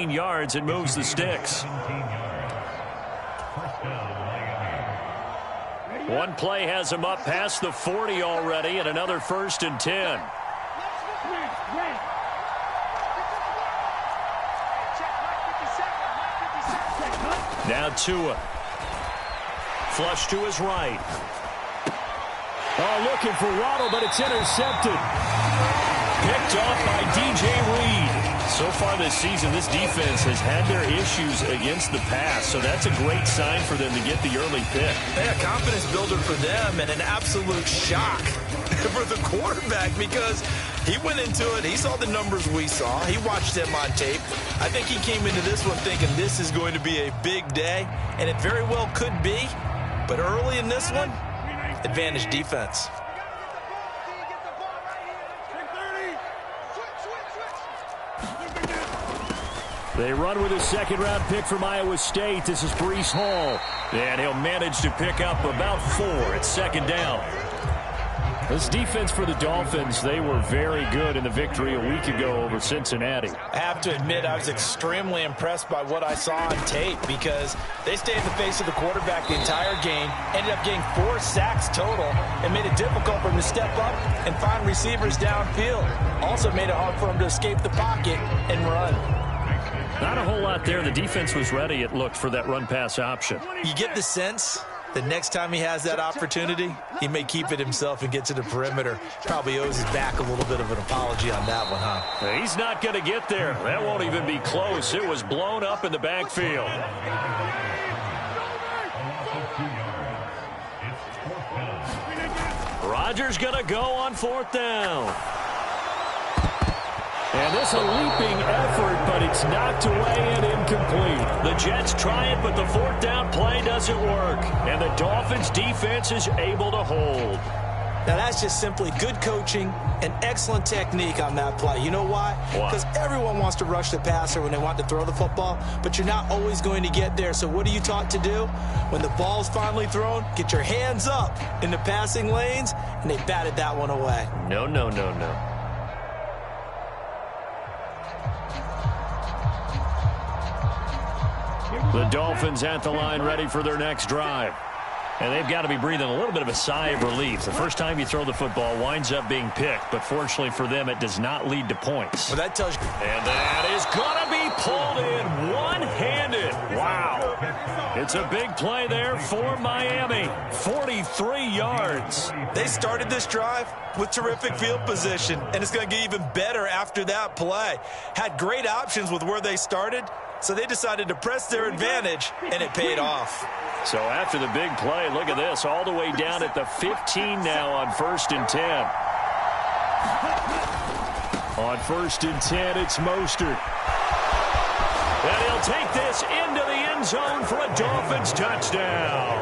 yards and moves the sticks. One play has him up past the 40 already, and another 1st and 10. Now Tua. Flush to his right. Oh, looking for Waddle, but it's intercepted. Picked off by DJ Reed. So far this season, this defense has had their issues against the pass, so that's a great sign for them to get the early pick. Yeah, confidence builder for them and an absolute shock for the quarterback because he went into it. He saw the numbers we saw. He watched them on tape. I think he came into this one thinking this is going to be a big day, and it very well could be. But early in this one, advantage defense. They run with a second-round pick from Iowa State. This is Breece Hall. And he'll manage to pick up about 4 at 2nd down. This defense for the Dolphins, they were very good in the victory a week ago over Cincinnati. I have to admit I was extremely impressed by what I saw on tape because they stayed in the face of the quarterback the entire game, ended up getting 4 sacks total, and made it difficult for him to step up and find receivers downfield. Also made it hard for him to escape the pocket and run. Not a whole lot there. The defense was ready, it looked, for that run-pass option. You get the sense the next time he has that opportunity, he may keep it himself and get to the perimeter. Probably owes his back a little bit of an apology on that one, huh? He's not going to get there. That won't even be close. It was blown up in the backfield. Rodgers going to go on 4th down. And this a leaping effort, but it's knocked away and incomplete. The Jets try it, but the 4th down play doesn't work. And the Dolphins' defense is able to hold. Now, that's just simply good coaching and excellent technique on that play. You know why? Because everyone wants to rush the passer when they want to throw the football, but you're not always going to get there. So what are you taught to do? When the ball's finally thrown, get your hands up in the passing lanes, and they batted that one away. No, no, no, no. The Dolphins at the line ready for their next drive. And they've got to be breathing a little bit of a sigh of relief. The first time you throw the football winds up being picked, but fortunately for them, it does not lead to points. Well, that tells you. And that is going to be pulled in one-handed. Wow. It's a big play there for Miami. 43 yards. They started this drive with terrific field position, and it's going to get even better after that play. Had great options with where they started, so they decided to press their advantage, and it paid off. So after the big play, look at this, all the way down at the 15 now on 1st and 10. On 1st and 10, it's Mostert. And he'll take this into the end zone for a Dolphins touchdown.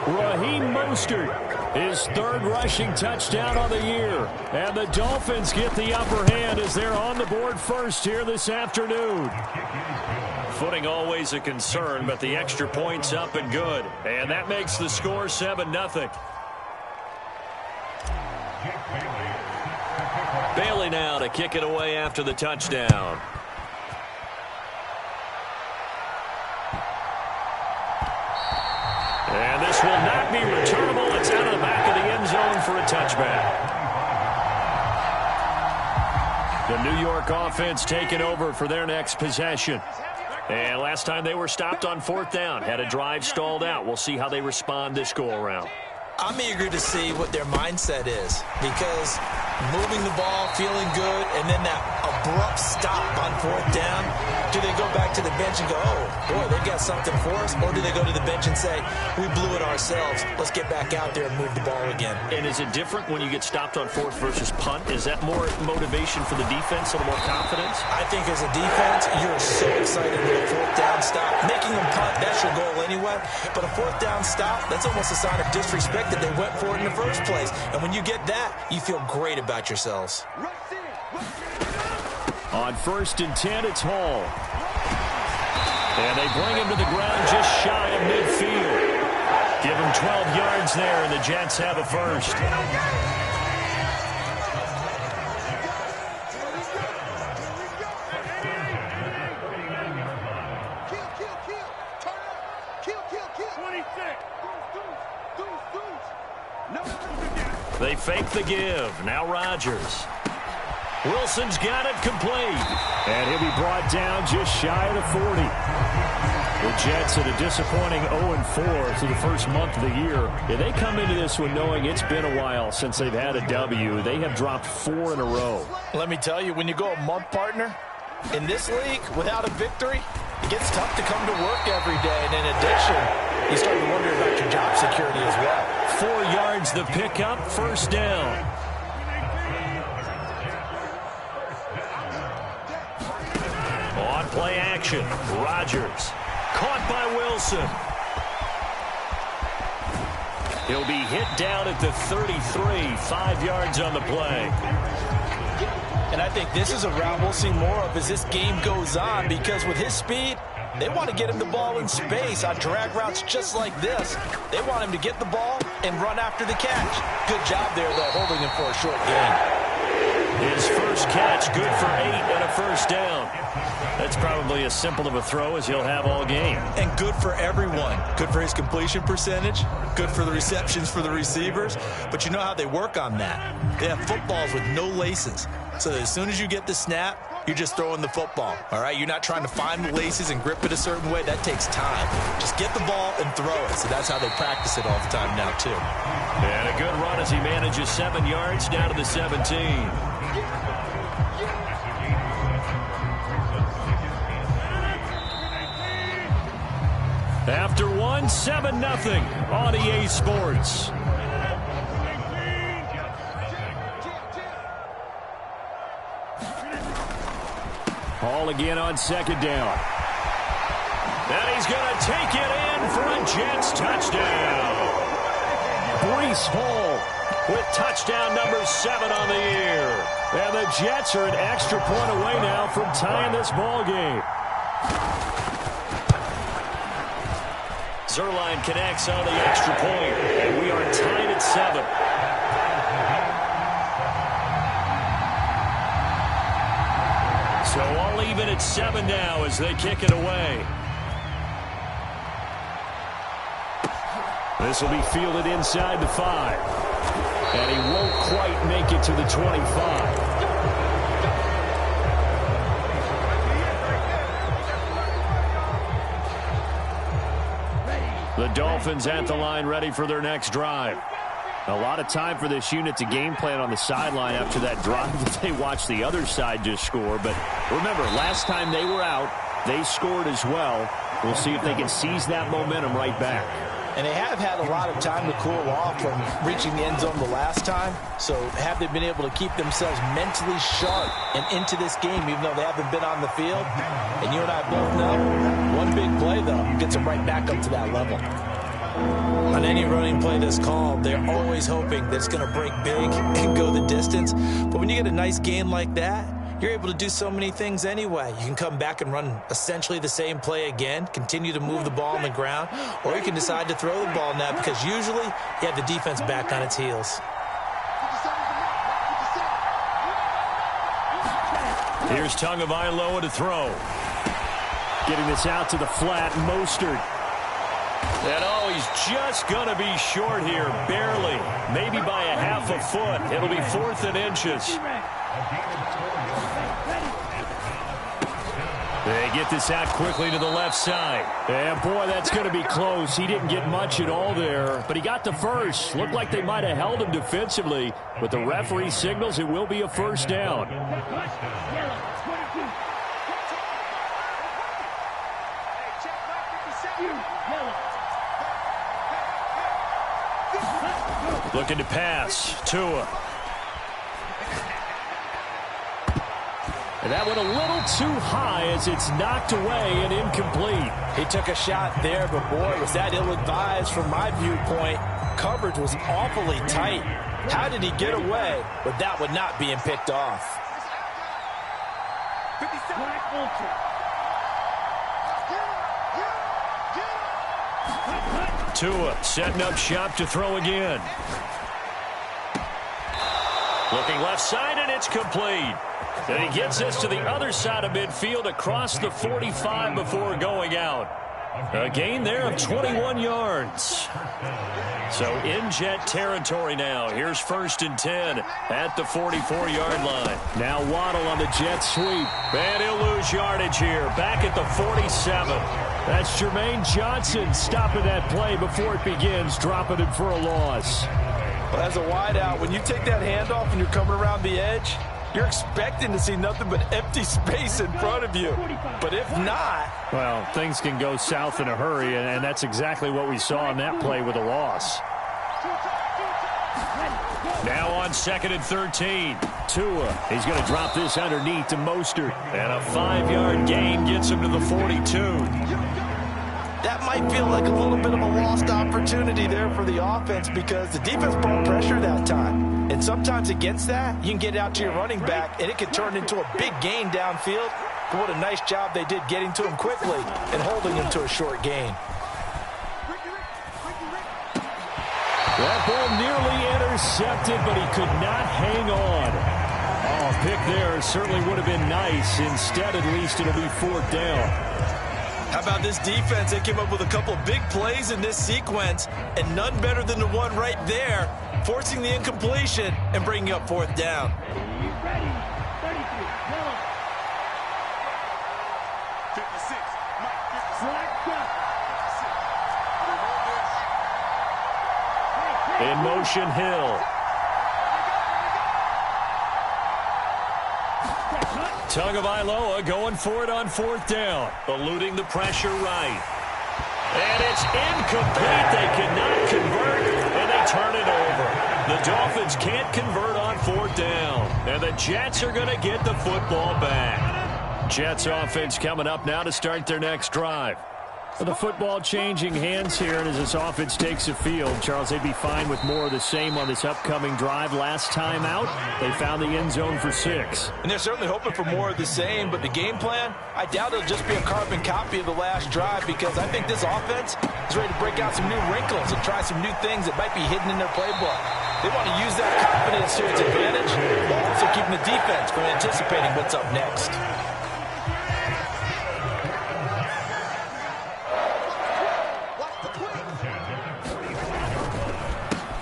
Raheem Mostert, his 3rd rushing touchdown on the year. And the Dolphins get the upper hand as they're on the board first here this afternoon. Footing always a concern, but the extra point's up and good. And that makes the score 7-0. Bailey now to kick it away after the touchdown. And this will not be returnable. It's out of the back of the end zone for a touchback. The New York offense taking over for their next possession. And last time they were stopped on 4th down, had a drive stalled out. We'll see how they respond this go-around. I'm eager to see what their mindset is because moving the ball, feeling good, and then that abrupt stop on 4th down, do they go back to the bench and go, oh, boy, they've got something for us? Or do they go to the bench and say, we blew it ourselves. Let's get back out there and move the ball again. And is it different when you get stopped on 4th versus punt? Is that more motivation for the defense, a little more confidence? I think as a defense, you're so excited with a 4th down stop. Making them punt, that's your goal anyway. But a 4th down stop, that's almost a sign of disrespect that they went for it in the first place. And when you get that, you feel great about yourselves. On 1st and 10, it's Hall. And they bring him to the ground just shy of midfield. Give him 12 yards there, and the Jets have a first. They fake the give. Now Rodgers. Wilson's got it complete. And he'll be brought down just shy of the 40. The Jets at a disappointing 0-4 through the first month of the year. Yeah, they come into this one knowing it's been a while since they've had a W. They have dropped 4 in a row. Let me tell you, when you go a month, partner, in this league, without a victory, it gets tough to come to work every day. And in addition, you start to wonder about your job security as well. 4 yards the pickup, first down. On play action, Rodgers. Caught by Wilson. He'll be hit down at the 33, 5 yards on the play. And I think this is a route we'll see more of as this game goes on, because with his speed, they want to get him the ball in space on drag routes just like this. They want him to get the ball and run after the catch. Good job there, though, holding him for a short gain. His first catch, good for 8 and a first down. That's probably as simple of a throw as he'll have all game. And good for everyone. Good for his completion percentage. Good for the receptions for the receivers. But you know how they work on that. They have footballs with no laces. So as soon as you get the snap, you're just throwing the football. All right? You're not trying to find the laces and grip it a certain way. That takes time. Just get the ball and throw it. So that's how they practice it all the time now, too. And a good run as he manages 7 yards down to the 17. After one, 7-0 on EA Sports. Hall again on second down. And he's going to take it in for a Jets touchdown. Breece Hall with touchdown number 7 on the year. And the Jets are an extra point away now from tying this ball game. Zuerlein connects on the extra point, and we are tied at 7. So all even at 7 now as they kick it away. This will be fielded inside the 5. And he won't quite make it to the 25. The Dolphins at the line, ready for their next drive. A lot of time for this unit to game plan on the sideline after that drive that they watched the other side just score. But remember, last time they were out, they scored as well. We'll see if they can seize that momentum right back. And they have had a lot of time to cool off from reaching the end zone the last time. So have they been able to keep themselves mentally sharp and into this game, even though they haven't been on the field? And you and I both know, one big play, though, gets them right back up to that level. On any running play that's called, they're always hoping that it's going to break big and go the distance. But when you get a nice game like that, you're able to do so many things anyway. You can come back and run essentially the same play again, continue to move the ball on the ground, or you can decide to throw the ball now because usually you have the defense back on its heels. Here's Tagovailoa to throw. Getting this out to the flat, Mostert. And oh, he's just going to be short here, barely. Maybe by a half a foot. It'll be 4th and inches. They get this out quickly to the left side. And boy, that's going to be close. He didn't get much at all there, but he got the first. Looked like they might have held him defensively, but the referee signals it will be a first down. Looking to pass. Tua. And that went a little too high as it's knocked away and incomplete. He took a shot there, but boy, was that ill-advised from my viewpoint. Coverage was awfully tight. How did he get away with that one not being picked off? Tua setting up shop to throw again. Looking left side, and it's complete. And he gets us to the other side of midfield across the 45 before going out. A gain there of 21 yards. So in Jet territory now. Here's 1st and 10 at the 44-yard line. Now Waddle on the jet sweep. And he'll lose yardage here. Back at the 47. That's Jermaine Johnson stopping that play before it begins, dropping it for a loss. Well, as a wideout, when you take that handoff and you're coming around the edge, you're expecting to see nothing but empty space in front of you. But if not... Well, things can go south in a hurry, and that's exactly what we saw on that play with a loss. Now on 2nd and 13. Tua, he's going to drop this underneath to Mostert. And a 5-yard gain gets him to the 42. That might feel like a little bit of a lost opportunity there for the offense because the defense brought pressure that time. And sometimes against that, you can get out to your running back, and it can turn into a big gain downfield. But what a nice job they did getting to him quickly and holding him to a short gain. That ball nearly intercepted, but he could not hang on. Oh, a pick there certainly would have been nice. Instead, at least, it'll be 4th down. How about this defense? They came up with a couple big plays in this sequence, and none better than the one right there, forcing the incompletion and bringing up 4th down. In motion, Hill. Tagovailoa going for it on 4th down. Eluding the pressure right. And it's incomplete. They cannot convert, and they turn it over. The Dolphins can't convert on 4th down. And the Jets are going to get the football back. Jets offense coming up now to start their next drive. The football changing hands here, and as this offense takes the field, Charles, they'd be fine with more of the same on this upcoming drive. Last time out, they found the end zone for 6. And they're certainly hoping for more of the same, but the game plan, I doubt it'll just be a carbon copy of the last drive because I think this offense is ready to break out some new wrinkles and try some new things that might be hidden in their playbook. They want to use that confidence to its advantage while also keeping the defense from anticipating what's up next.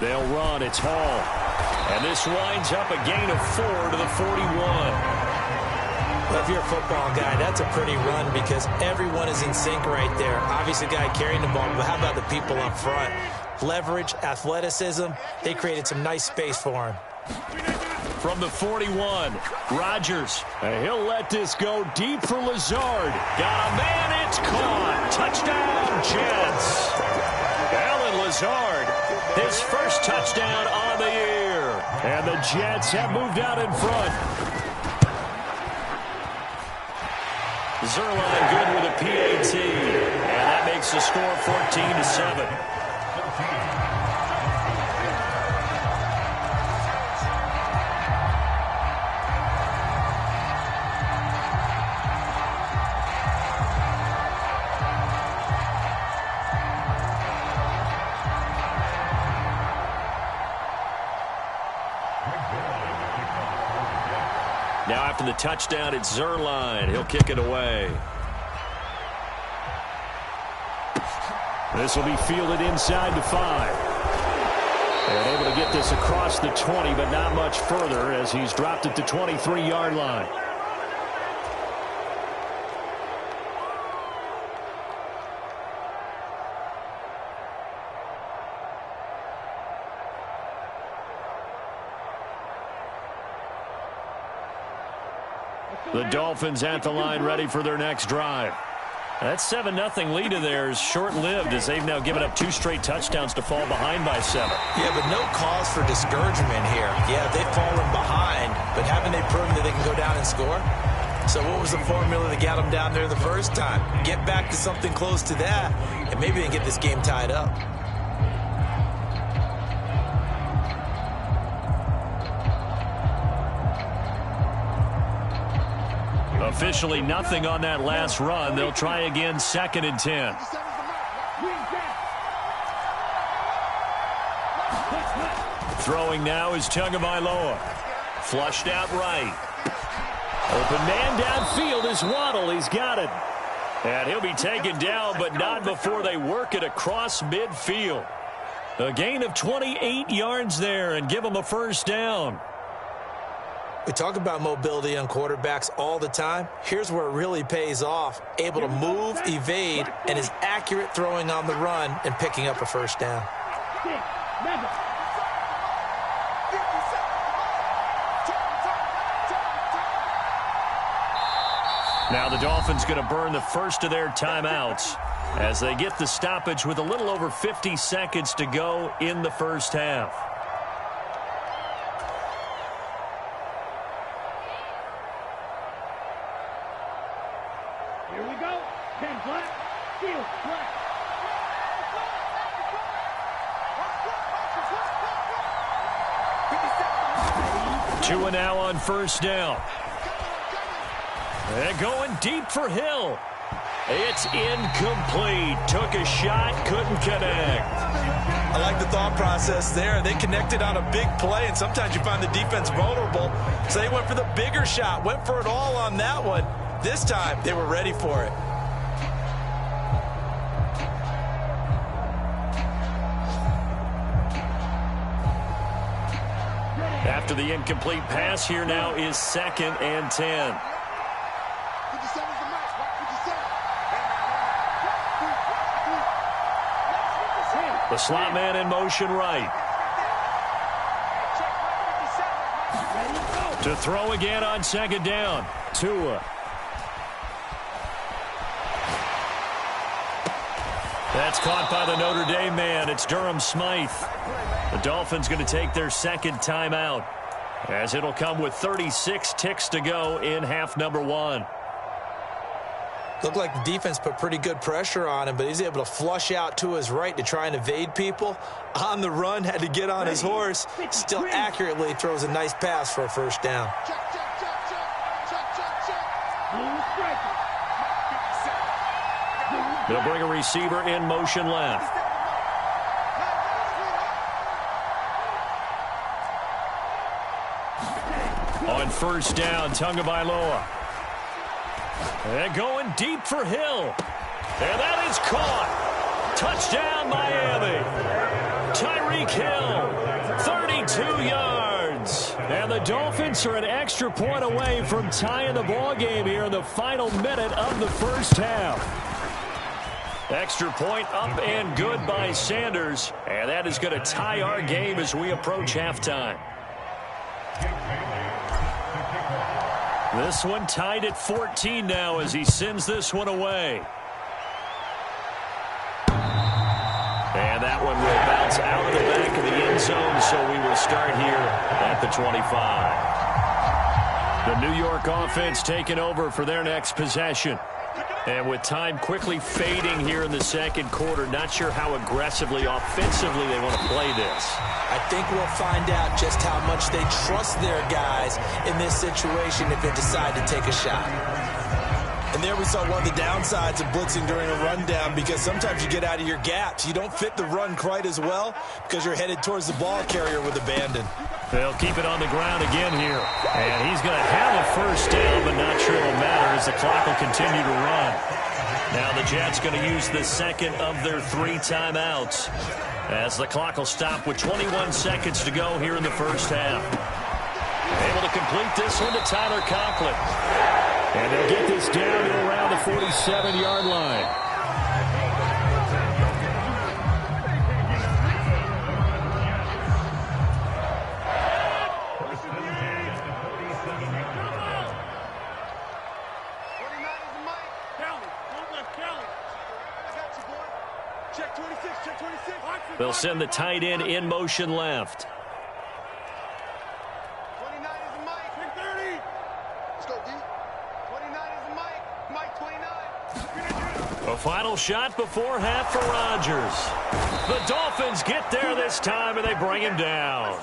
They'll run. It's Hall. And this winds up a gain of 4 to the 41. Well, if you're a football guy, that's a pretty run because everyone is in sync right there. Obviously, the guy carrying the ball, but how about the people up front? Leverage, athleticism, they created some nice space for him. From the 41, Rodgers. He'll let this go deep for Lazard. Got a man, it's caught. Touchdown, Jets. Allen Lazard, his first touchdown on the year. And the Jets have moved out in front. Zuerlein good with a PAT. And that makes the score 14-7. Now after the touchdown, it's Zuerlein. He'll kick it away. This will be fielded inside the 5. And able to get this across the 20, but not much further as he's dropped at the 23-yard line. The Dolphins at the line ready for their next drive. That 7-0 lead of theirs short-lived as they've now given up 2 straight touchdowns to fall behind by 7. Yeah, but no cause for discouragement here. Yeah, they've fallen behind, but haven't they proven that they can go down and score? So what was the formula that got them down there the first time? Get back to something close to that, and maybe they can get this game tied up. Officially nothing on that last run. They'll try again, 2nd and 10. Throwing now is Tagovailoa. Flushed out right. Open man downfield is Waddle. He's got it. And he'll be taken down, but not before they work it across midfield. A gain of 28 yards there and give them a first down. We talk about mobility on quarterbacks all the time. Here's where it really pays off. Able to move, evade, and is accurate throwing on the run and picking up a first down. Now the Dolphins going to burn the first of their timeouts as they get the stoppage with a little over 50 seconds to go in the first half. Here we go. 10 flat. Field flat. 2 now on first down. They're going deep for Hill. It's incomplete. Took a shot, couldn't connect. I like the thought process there. They connected on a big play, and sometimes you find the defense vulnerable. So they went for the bigger shot, went for it all on that one. This time, they were ready for it. After the incomplete pass, here now is 2nd and 10. The slot man in motion right. To throw again on 2nd down. Tua. That's caught by the Notre Dame man. It's Durham Smythe. The Dolphins going to take their 2nd timeout as it'll come with 36 ticks to go in half number 1. Looked like the defense put pretty good pressure on him, but he's able to flush out to his right to try and evade people. On the run, had to get on his horse. Still accurately throws a nice pass for a first down. They'll bring a receiver in motion left. On first down, Tagovailoa. They're going deep for Hill. And that is caught. Touchdown, Miami. Tyreek Hill, 32 yards. And the Dolphins are an extra point away from tying the ball game here in the final minute of the first half. Extra point up and good by Sanders. And that is going to tie our game as we approach halftime. This one tied at 14 now as he sends this one away. And that one will bounce out of the back of the end zone, so we will start here at the 25. The New York offense taking over for their next possession. And with time quickly fading here in the second quarter, not sure how aggressively, offensively they want to play this. I think we'll find out just how much they trust their guys in this situation if they decide to take a shot. And there we saw one of the downsides of blitzing during a rundown, because sometimes you get out of your gaps. You don't fit the run quite as well because you're headed towards the ball carrier with abandon. They'll keep it on the ground again here. And he's going to have a first down, but not sure it'll matter as the clock will continue to run. Now the Jets going to use the second of their 3 timeouts as the clock will stop with 21 seconds to go here in the first half. Able to complete this one to Tyler Conklin. And they'll get this down to around the 47-yard line. They'll send the tight end in motion left. 29 is Mike. 30. Let's go, D. 29 is Mike 29. A final shot before half for Rodgers. The Dolphins get there this time, and they bring him down.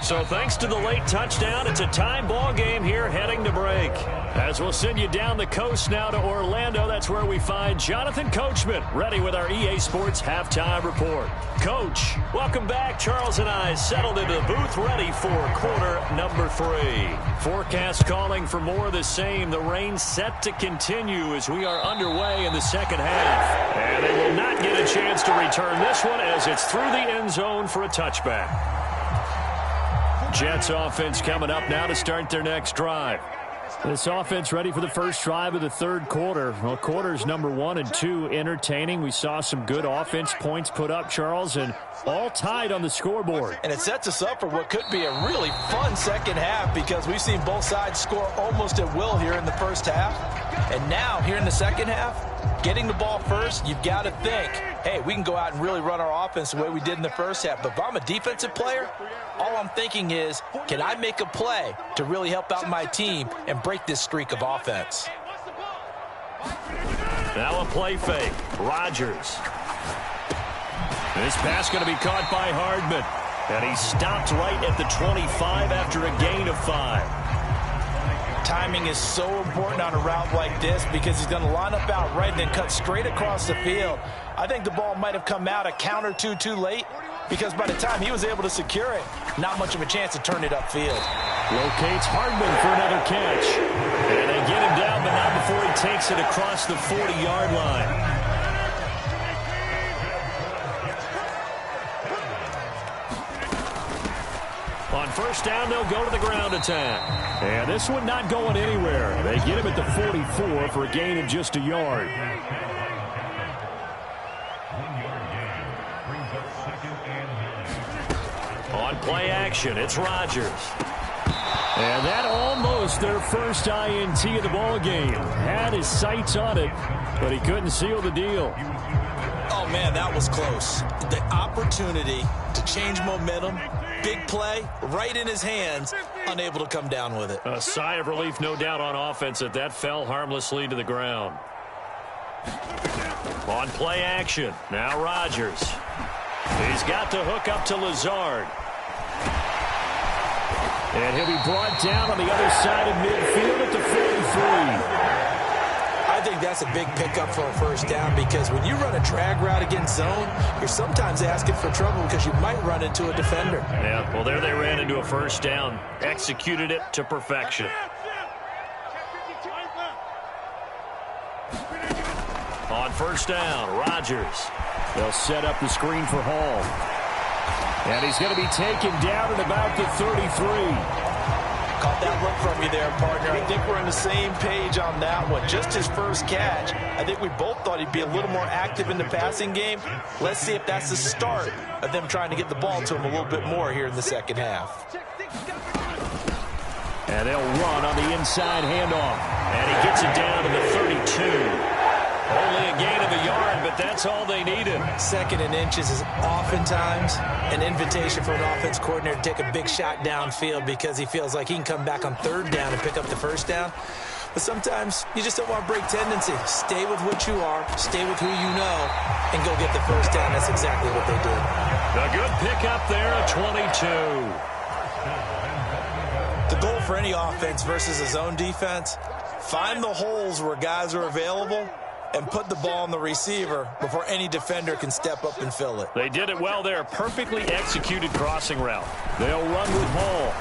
So thanks to the late touchdown, it's a tie ball game here heading to break. As we'll send you down the coast now to Orlando, that's where we find Jonathan Coachman, ready with our EA Sports Halftime Report. Coach, welcome back. Charles and I settled into the booth, ready for quarter number 3. Forecast calling for more of the same. The rain set to continue as we are underway in the second half. And they will not get a chance to return this one as it's through the end zone for a touchback. Jets offense coming up now to start their next drive. This offense ready for the first drive of the third quarter. Well, quarters number 1 and 2 entertaining. We saw some good offense points put up, Charles, and all tied on the scoreboard. And it sets us up for what could be a really fun second half because we've seen both sides score almost at will here in the first half. And now, here in the second half, getting the ball first, you've got to think, hey, we can go out and really run our offense the way we did in the first half. But if I'm a defensive player, all I'm thinking is, can I make a play to really help out my team and break this streak of offense? Now a play fake. Rodgers. This pass going to be caught by Hardman. And he stopped right at the 25 after a gain of 5. Timing is so important on a route like this because he's going to line up out right and then cut straight across the field. I think the ball might have come out a count or two too late because by the time he was able to secure it, not much of a chance to turn it upfield. Locates Hardman for another catch. And they get him down, but not before he takes it across the 40-yard line. On first down, they'll go to the ground attack. And this one not going anywhere. They get him at the 44 for a gain of just a yard. On play action, it's Rodgers. And that almost their first INT of the ball game. Had his sights on it, but he couldn't seal the deal. Oh, man, that was close. The opportunity to change momentum, big play, right in his hands, unable to come down with it. A sigh of relief, no doubt, on offense that fell harmlessly to the ground. On play action, now Rodgers. He's got the hook up to Lazard. And he'll be brought down on the other side of midfield at the 43. I think that's a big pickup for a first down because when you run a drag route against zone, you're sometimes asking for trouble because you might run into a defender. Yeah, well, there they ran into a first down. Executed it to perfection. On first down, Rodgers. They'll set up the screen for Hall. And he's going to be taken down at about the 33. Caught that look from you there, partner. I think we're on the same page on that one. Just his first catch. I think we both thought he'd be a little more active in the passing game. Let's see if that's the start of them trying to get the ball to him a little bit more here in the second half. And they'll run on the inside handoff. And he gets it down to the 32. Only a gain of a yard, but that's all they needed. Second and inches is oftentimes an invitation for an offense coordinator to take a big shot downfield because he feels like he can come back on third down and pick up the first down. But sometimes you just don't want to break tendency. Stay with what you are, stay with who you know, and go get the first down. That's exactly what they did. A good pickup there, a 22. The goal for any offense versus a zone defense, find the holes where guys are available and put the ball on the receiver before any defender can step up and fill it. They did it well there. Perfectly executed crossing route. They'll run with Hall.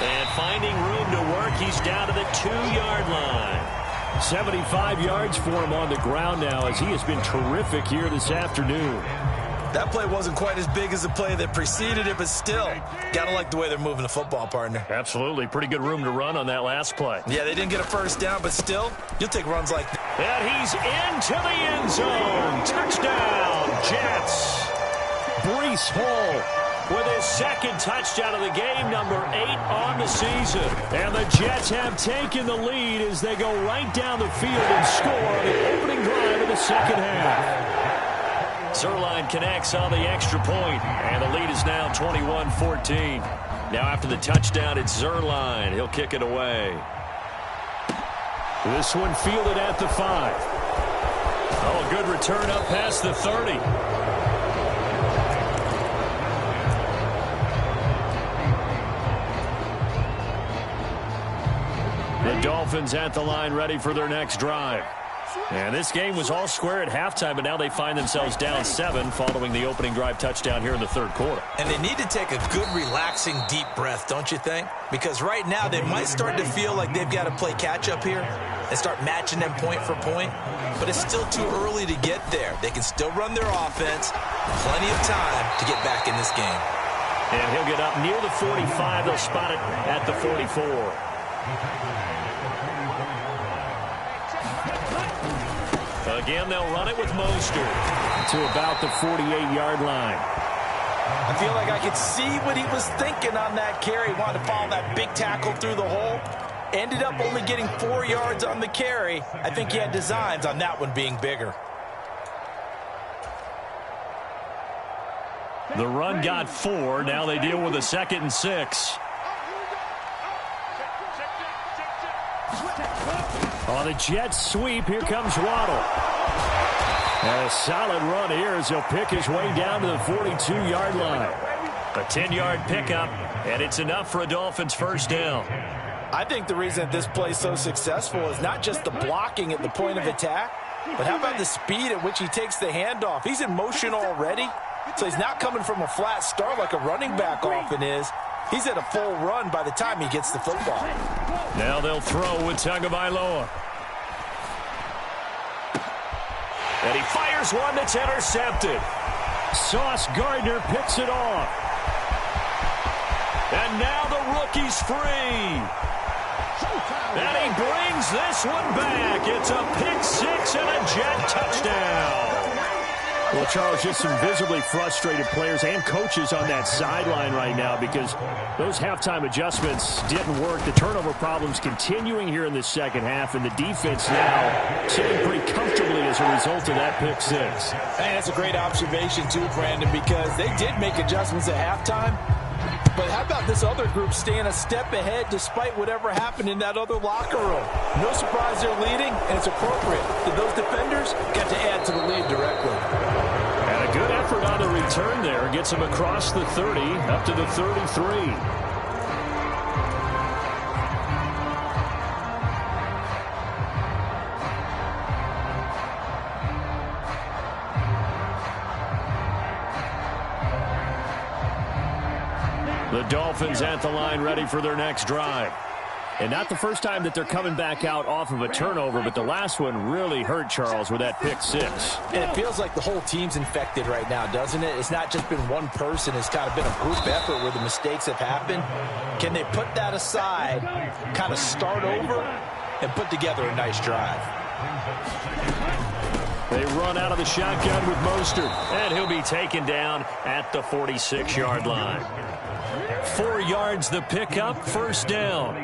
And finding room to work, he's down to the 2-yard line. 75 yards for him on the ground now as he has been terrific here this afternoon. That play wasn't quite as big as the play that preceded it, but still, got to like the way they're moving the football, partner. Absolutely. Pretty good room to run on that last play. Yeah, they didn't get a first down, but still, you'll take runs like that. And he's into the end zone. Touchdown, Jets. Breece Hall with his second touchdown of the game, number 8 on the season. And the Jets have taken the lead as they go right down the field and score on the opening drive of the second half. Zuerlein connects on the extra point, and the lead is now 21-14. Now after the touchdown, it's Zuerlein. He'll kick it away. This one fielded at the 5. Oh, a good return up past the 30. Dolphins at the line ready for their next drive. And this game was all square at halftime, but now they find themselves down 7 following the opening drive touchdown here in the third quarter. And they need to take a good, relaxing, deep breath, don't you think? Because right now they might start to feel like they've got to play catch-up here and start matching them point for point. But it's still too early to get there. They can still run their offense. Plenty of time to get back in this game. And he'll get up near the 45. They'll spot it at the 44. Again, they'll run it with Mostert to about the 48-yard line. I feel like I could see what he was thinking on that carry. Wanted to follow that big tackle through the hole. Ended up only getting 4 yards on the carry. I think he had designs on that one being bigger. The run got 4. Now they deal with a 2nd and 6. On the Jets sweep, here comes Waddle. And a solid run here as he'll pick his way down to the 42-yard line. A 10-yard pickup, and it's enough for a Dolphins first down. I think the reason that this play is so successful is not just the blocking at the point of attack, but how about the speed at which he takes the handoff? He's in motion already, so he's not coming from a flat start like a running back often is. He's at a full run by the time he gets the football. Now they'll throw with Tagovailoa. And he fires one that's intercepted. Sauce Gardner picks it off. And now the rookie's free. And he brings this one back. It's a pick 6 and a Jet touchdown. Well, Charles, just some visibly frustrated players and coaches on that sideline right now because those halftime adjustments didn't work. The turnover problems continuing here in the second half, and the defense now sitting pretty comfortably as a result of that pick 6. And that's a great observation, too, Brandon, because they did make adjustments at halftime. But how about this other group staying a step ahead despite whatever happened in that other locker room? No surprise they're leading, and it's appropriate that those defenders got to add to the lead directly. And a good effort on the return there. Gets him across the 30, up to the 33. The Dolphins at the line ready for their next drive. And not the first time that they're coming back out off of a turnover, but the last one really hurt, Charles, with that pick 6. And it feels like the whole team's infected right now, doesn't it? It's not just been one person. It's kind of been a group effort where the mistakes have happened. Can they put that aside, kind of start over, and put together a nice drive? They run out of the shotgun with Mostert, and he'll be taken down at the 46-yard line. 4 yards the pickup, first down.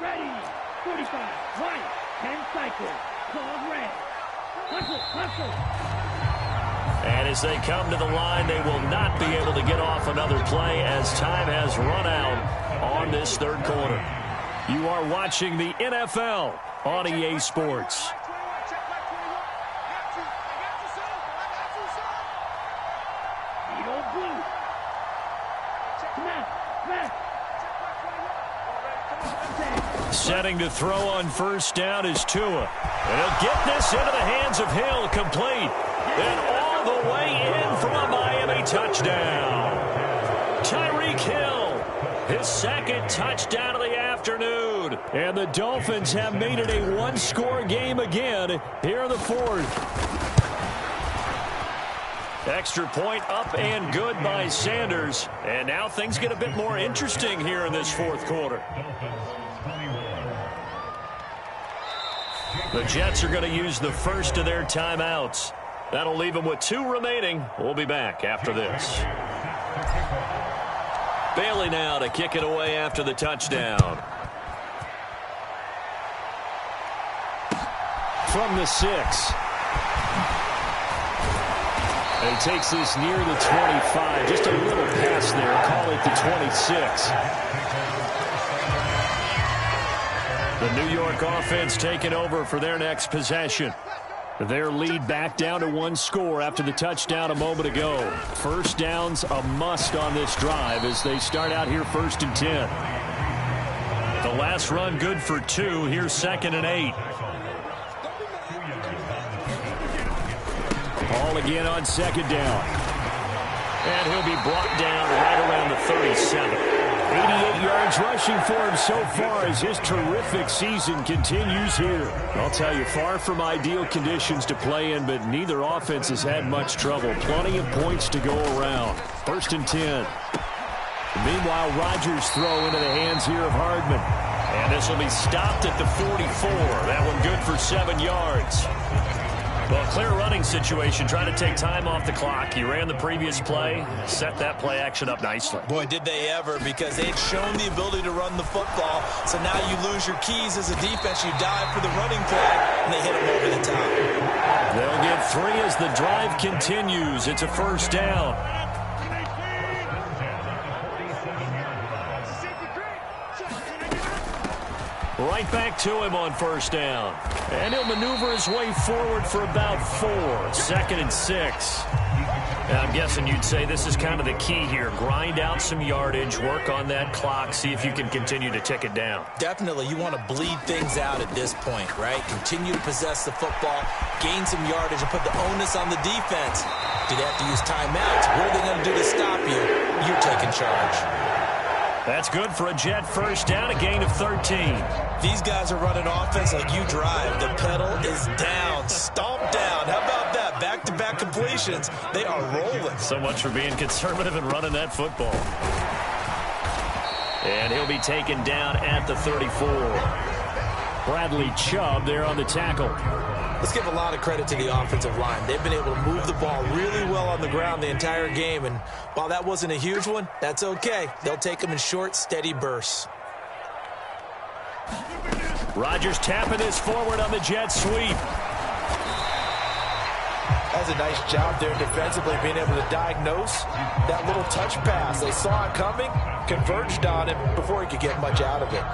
Ready. 45, right, 10 cycles, called red. Hustle. And as they come to the line, they will not be able to get off another play as time has run out on this third quarter. You are watching the NFL on EA Sports. Setting to throw on first down is Tua. And he'll get this into the hands of Hill, complete. And all the way in for a Miami touchdown. Tyreek Hill, his second touchdown of the afternoon. And the Dolphins have made it a one-score game again here in the fourth. Extra point up and good by Sanders. And now things get a bit more interesting here in this fourth quarter. The Jets are going to use the first of their timeouts. That'll leave them with 2 remaining. We'll be back after this. Bailey now to kick it away after the touchdown. From the 6. And he takes this near the 25. Just a little pass there. Call it the 26. The New York offense taking over for their next possession. Their lead back down to 1 score after the touchdown a moment ago. First down's a must on this drive as they start out here 1st and 10. The last run good for 2. Here's 2nd and 8. Ball again on 2nd down. And he'll be brought down right around the 37. 88 yards rushing for him so far as his terrific season continues here. I'll tell you, far from ideal conditions to play in, but neither offense has had much trouble. Plenty of points to go around. 1st and 10. Meanwhile, Rodgers throw into the hands here of Hardman. And this will be stopped at the 44. That one good for 7 yards. Well, clear running situation, trying to take time off the clock. He ran the previous play, set that play action up nicely. Boy, did they ever, because they'd shown the ability to run the football. So now you lose your keys as a defense. You dive for the running play, and they hit them over the top. They'll get 3 as the drive continues. It's a 1st down. Right back to him on 1st down. And he'll maneuver his way forward for about 4. 2nd and 6. And I'm guessing you'd say this is kind of the key here. Grind out some yardage, work on that clock, see if you can continue to tick it down. Definitely, you want to bleed things out at this point, right? Continue to possess the football, gain some yardage, and put the onus on the defense. Do they have to use timeouts? What are they going to do to stop you? You're taking charge. That's good for a Jet 1st down, a gain of 13. These guys are running offense like you drive. The pedal is down, stomp down. How about that? Back-to-back completions. They are rolling. So much for being conservative and running that football. And he'll be taken down at the 34. Bradley Chubb there on the tackle. Let's give a lot of credit to the offensive line. They've been able to move the ball really well on the ground the entire game. And while that wasn't a huge one, that's okay. They'll take them in short, steady bursts. Rodgers tapping this forward on the jet sweep. That's a nice job there defensively, being able to diagnose that little touch pass. They saw it coming, converged on it before he could get much out of it.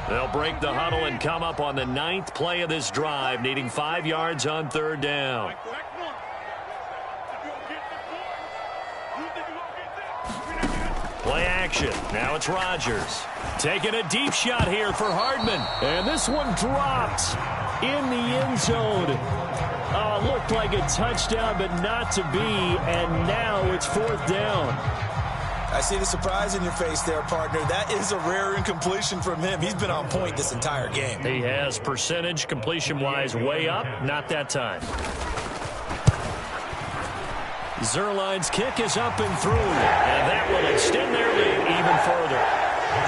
They'll break the huddle and come up on the 9th play of this drive, needing 5 yards on 3rd down. Play action. Now it's Rodgers. Taking a deep shot here for Hardman. And this one dropped in the end zone. Looked like a touchdown, but not to be. And now it's 4th down. I see the surprise in your face there, partner. That is a rare incompletion from him. He's been on point this entire game. He has percentage completion-wise way up. Not that time. Zuerlein's kick is up and through. And that will extend their lead even further.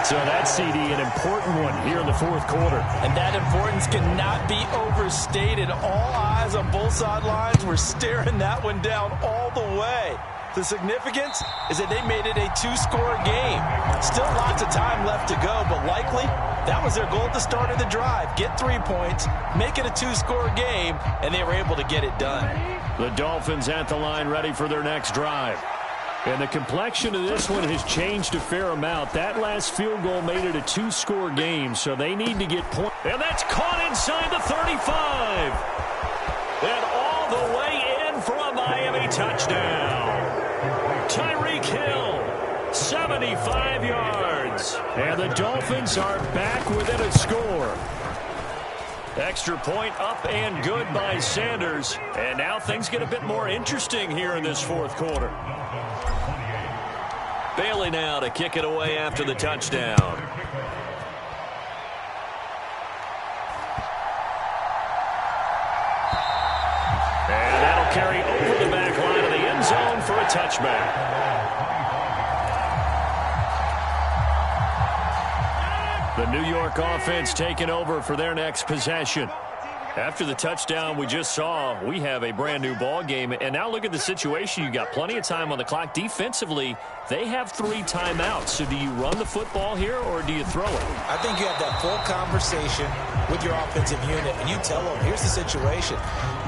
So that, CD, an important one here in the 4th quarter. And that importance cannot be overstated. All eyes on both sidelines were staring that one down all the way. The significance is that they made it a 2-score game. Still lots of time left to go, but likely that was their goal at the start of the drive. Get 3 points, make it a 2-score game, and they were able to get it done. The Dolphins at the line ready for their next drive. And the complexion of this one has changed a fair amount. That last field goal made it a 2-score game, so they need to get points. And that's caught inside the 35. And all the way in for a Miami touchdown. Tyreek Hill, 75 yards. And the Dolphins are back within a score. Extra point up and good by Sanders. And now things get a bit more interesting here in this 4th quarter. Bailey now to kick it away after the touchdown. And that'll carry over the back line of the end zone for a touchback. The New York offense taking over for their next possession. After the touchdown we just saw, we have a brand new ball game. And now look at the situation. You got plenty of time on the clock. Defensively, they have 3 timeouts. So do you run the football here or do you throw it? I think you have that full conversation with your offensive unit and you tell them, here's the situation.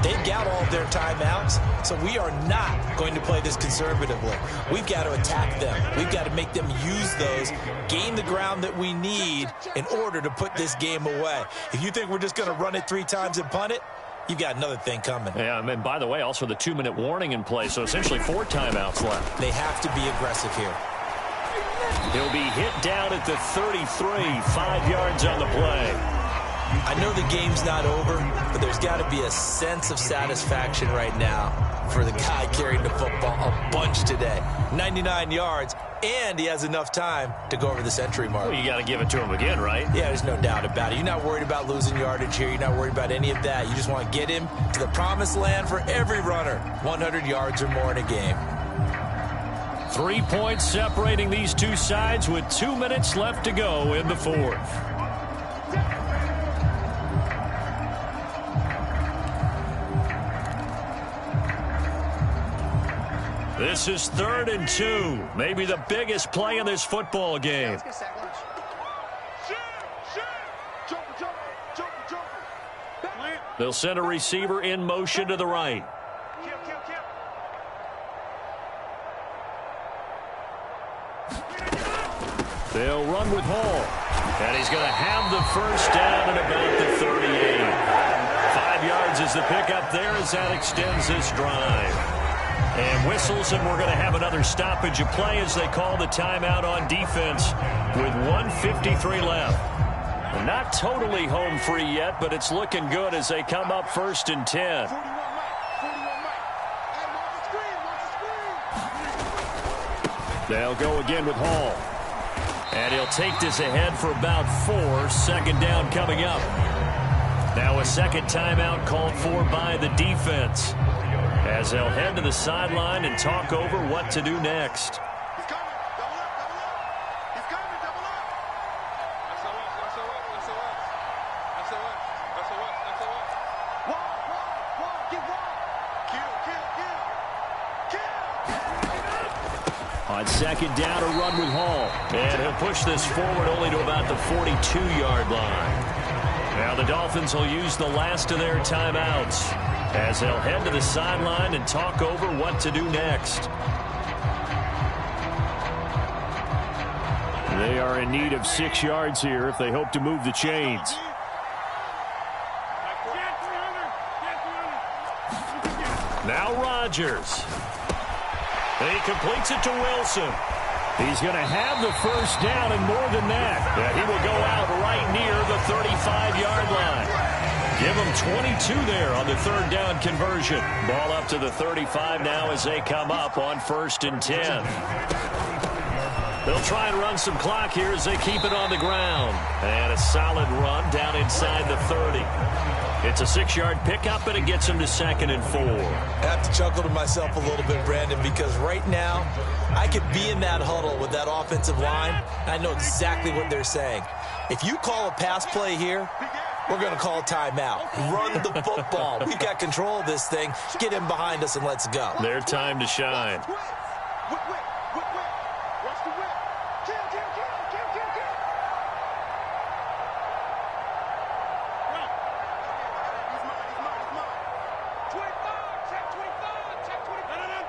They've got all of their timeouts, so we are not going to play this conservatively. We've got to attack them. We've got to make them use those, gain the ground that we need in order to put this game away. If you think we're just going to run it 3 times and punt it, you've got another thing coming. Yeah, and by the way, also the 2-minute warning in play, so essentially 4 timeouts left. They have to be aggressive here. He'll be hit down at the 33, 5 yards on the play. I know the game's not over, but there's got to be a sense of satisfaction right now for the guy carrying the football a bunch today. 99 yards, and he has enough time to go over the century mark. Well, you got to give it to him again, right? Yeah, there's no doubt about it. You're not worried about losing yardage here. You're not worried about any of that. You just want to get him to the promised land for every runner. 100 yards or more in a game. 3 points separating these two sides with 2 minutes left to go in the fourth. This is 3rd and 2. Maybe the biggest play in this football game. They'll send a receiver in motion to the right. They'll run with Hall. And he's going to have the first down at about the 38. 5 yards is the pickup there as that extends this drive. And whistles, and we're going to have another stoppage of play as they call the timeout on defense with 1:53 left. They're not totally home free yet, but it's looking good as they come up 1st and 10. They'll go again with Hall. And he'll take this ahead for about 4. 2nd down coming up. Now a second timeout called for by the defense, as they'll head to the sideline and talk over what to do next. He's coming. Double up, double up. He's coming, double up. Walk, get walk. Kill. On 2nd down, a run with Hall. And he'll push this forward only to about the 42-yard line. Now the Dolphins will use the last of their timeouts, as they'll head to the sideline and talk over what to do next. They are in need of 6 yards here if they hope to move the chains. Now Rodgers. He completes it to Wilson. He's going to have the first down and more than that. And he will go out right near the 35-yard line. Give them 22 there on the 3rd down conversion. Ball up to the 35 now as they come up on 1st and 10. They'll try and run some clock here as they keep it on the ground. And a solid run down inside the 30. It's a 6-yard pickup, and it gets them to 2nd and 4. I have to chuckle to myself a little bit, Brandon, because right now I could be in that huddle with that offensive line, and I know exactly what they're saying. If you call a pass play here, we're going to call a timeout. Run the football. We've got control of this thing. Get him behind us and let's go. Their time to shine. Watch the whip. Kill. He's mine. 25, check 25.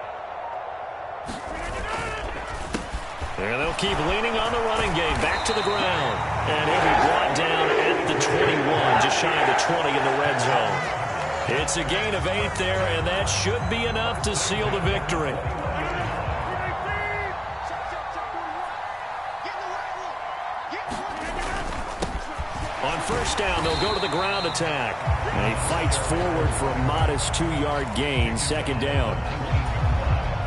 And they'll keep leaning on the running game. Back to the ground. And he'll be brought down at the 21, just shy of the 20 in the red zone. It's a gain of 8 there, and that should be enough to seal the victory. On 1st down, they'll go to the ground attack. And he fights forward for a modest 2-yard gain. 2nd down.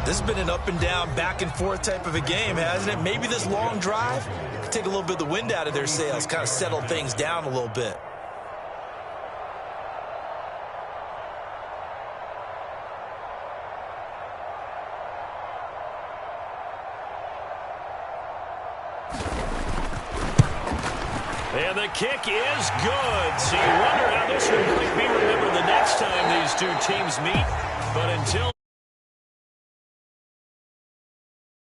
This has been an up and down, back and forth type of a game, hasn't it? Maybe this long drive could take a little bit of the wind out of their sails, kind of settle things down a little bit. And the kick is good. So you wonder how this one might be remembered the next time these two teams meet. But until